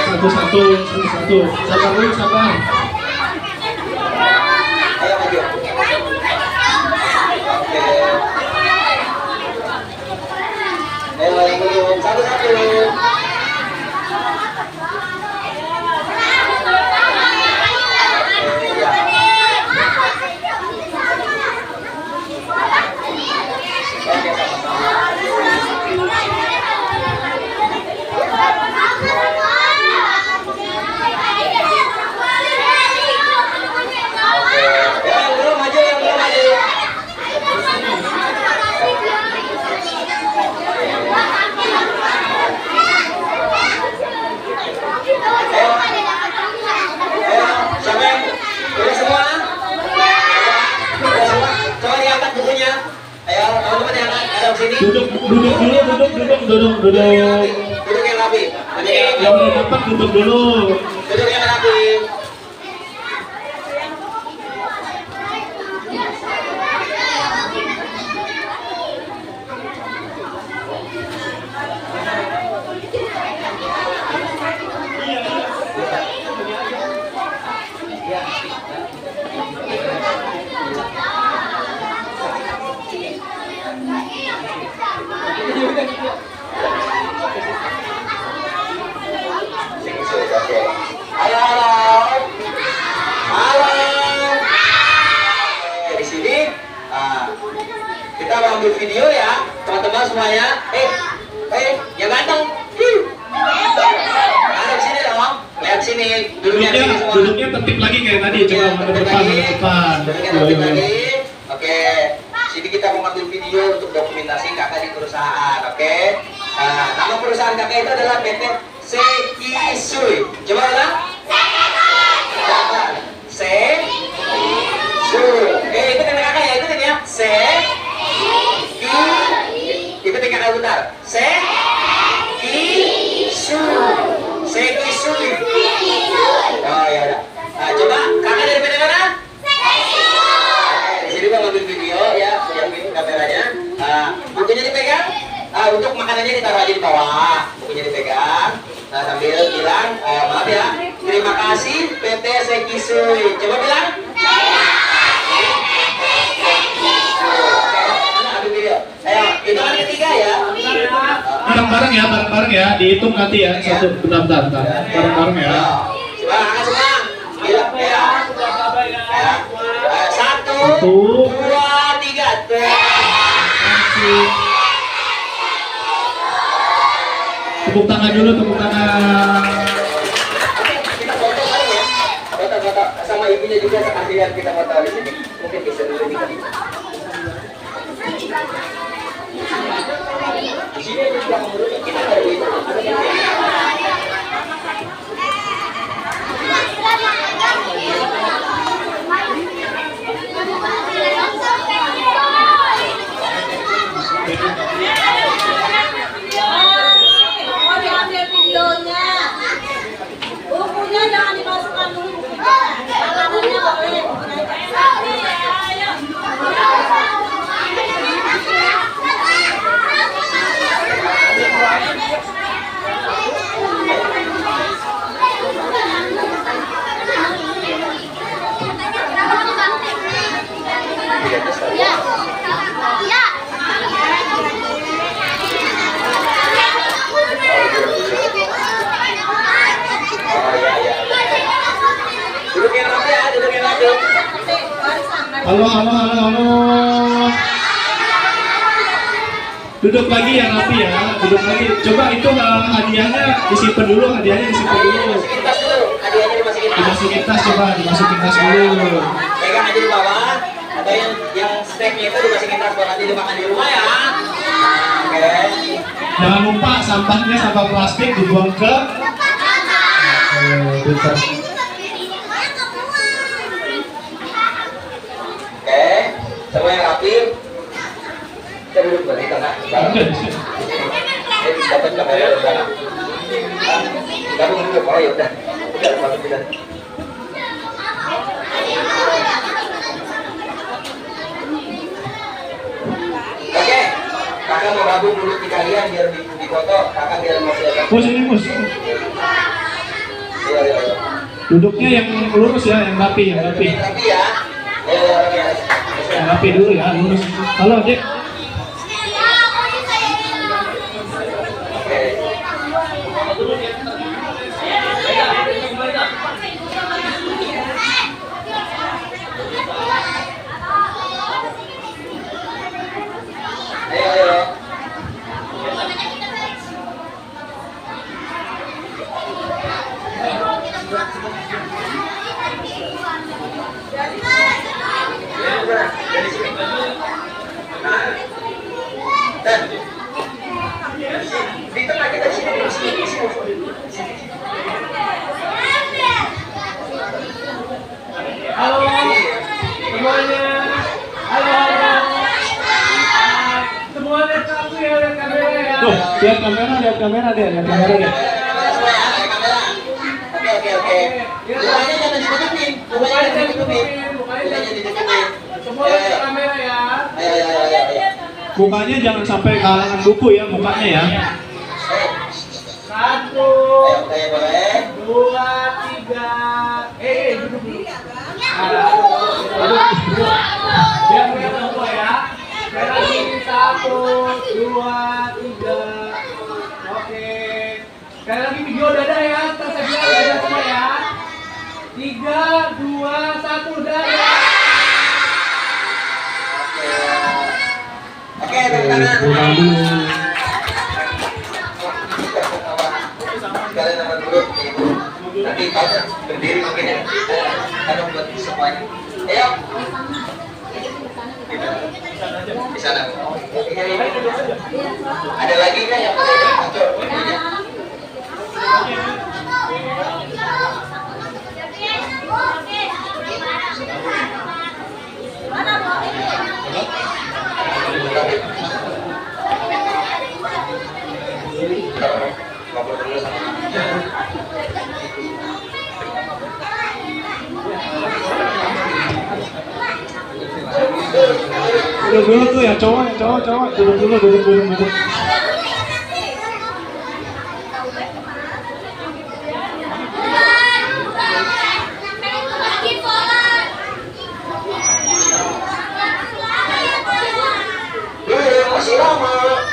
Satu-satu. Sabar dulu, sabar. Ayo maju. Oke. Ayo yang belum. Satu-satu. Oke, sama-sama. Yang belum maju. Ayo, siapa yang udah semua? Udah semua? Coba diangkat bukunya. Ayo, teman-teman yang ada di sini. Duduk dulu. Duduk yang rapi. Yang udah dapat duduk dulu. Duduk yang rapi. Oke. Halo. Di sini kita mau ambil video ya, teman-teman semuanya. Yang ganteng. Ada di sini dong. Lihat sini. Duduknya di sini semua. Duduknya tertib lagi kayak tadi, coba menghadap depan. Duduknya tertib lagi. Oke. Sini kita mau ambil video untuk dokumentasi kakak di perusahaan. Oke. Nama perusahaan kakak itu adalah PT Sekisui. Coba ulang. Sekisui. Itu kan kakak ya, itu kan ya. Ikutin kakak bentar. Sekisui. Oh ya udah. Coba kakak dari PT mana? Di sini mau ngambil video ya, siapin kameranya. Bukunya dipegang. Untuk makanannya ditaruh aja di bawah. Bukunya dipegang. Sambil bilang, maaf ya, terima kasih PT Sekisui. Coba bilang. Ambil video. Ayo, hitungan ketiga ya. Bareng-bareng ya, dihitung nanti ya. Satu, bentar. Bareng-bareng ya. Coba angkat semua. Bilang ya. Satu, dua, tiga. Tepuk tangan dulu, tepuk tangan. Kita foto bareng ya. Foto sama ibunya juga sekalian kita foto di sini. Mungkin bisa dulu dikali. Di sini ada juga menurut kita ada itu. Mau diambil videonya. Bukunya jangan dimasukkan dulu bukunya. Makanannya boleh. Duduk yang rapi ya, duduk yang rapi. Halo. Duduk lagi ya rapi ya, duduk lagi. Coba itu hadiahnya disimpan dulu, Dimasukin tas dulu, hadiahnya dimasukin tas. Dimasukin tas, coba dimasukin tas dulu. Pegang aja di bawah, atau yang snacknya itu dimasukin tas buat nanti dimakan di rumah ya. Oke. Jangan lupa sampahnya sampah plastik dibuang ke pintar. Oke, semua yang rapi. Kita duduk di tengah. Dapat kamera di belakang. Gabung duduk. Oh ya udah. Udah masuk kita. Oke, kakak mau gabung dulu di kalian biar di foto. Kakak biar mau lihat. Mus ini mus. Iya. Duduknya yang lurus ya, yang rapi, yang rapi. Rapi ya. Ya. Yang rapi dulu ya, lurus. Halo, Dek. Ayo. Dari sini. Dan di tengah kita di sini. Halo semuanya. Halo. Semua lihat aku ya, lihat kamera ya. Tuh, lihat kamera deh, lihat kamera deh. Oke. Mukanya jangan ditutupin. Mukanya jangan ditutupin. Semua lihat kamera ya. Ayo. Mukanya jangan sampai kalangan buku ya, mukanya ya. 1, Ayo boleh. 2, 3. Duduk dulu. Biar lihat semua ya. Sekali lagi 1, 2, 3. Oke. Sekali lagi video dada ya. Terus saya bilang dada semua ya. 3, 2, 1 dada. Oke, tepuk tangan. Kalian nomor dulu. Nanti kalian berdiri mungkin ya. Karena buat semuanya. Ayo. Di sana. Ada lagi kan yang muncul? Ngobrol dulu sama. Duduk dulu tuh ya, cowok. Duduk dulu. Masih lama.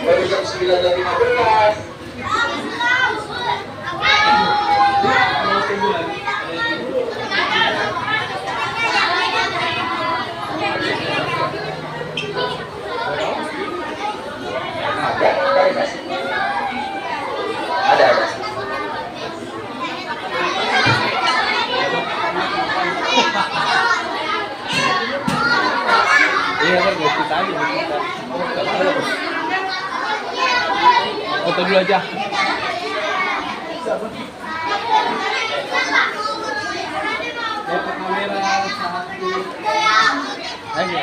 Baru jam 9:15. Ada. Iya kan, kita aja. Foto dulu aja. Lihat ke kamera 1. Ayo.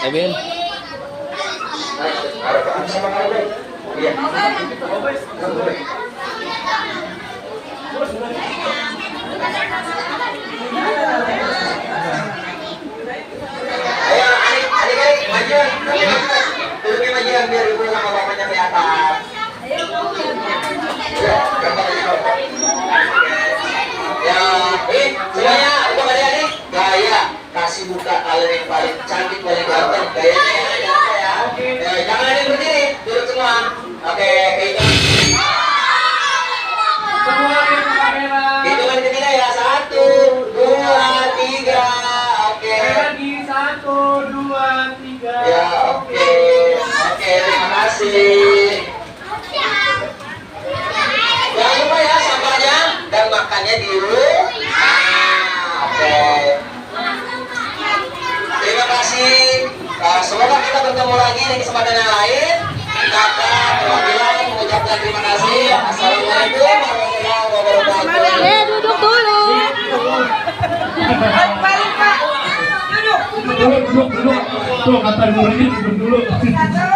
Ebin. Sama kamu. Iya. Ayo, adik-adik maju. Duduknya majuan biar ibu sama bapaknya kelihatan. Ya, gambar aja. Ya, semuanya, untuk adik-adik, gaya kasih buka kalian yang paling cantik, paling ganteng, gayanya ya. Jangan ada yang berdiri, duduk semua. Oke, itu. Semua lihat ke kamera. Hitungan ketiga ya, 1, 2, 3. Oke. Sekali lagi 1, 2, 3. Ya, oke. Oke, terima kasih. Jangan lupa ya sampahnya dan makannya di rumah. Oke. Terima kasih. Semoga kita bertemu lagi di kesempatan yang lain. Kakak perwakilan mengucapkan terima kasih. Assalamualaikum warahmatullahi wabarakatuh. Duduk dulu. Balik Pak. Duduk. Duduk. Tuh kata gurunya duduk dulu. Satu.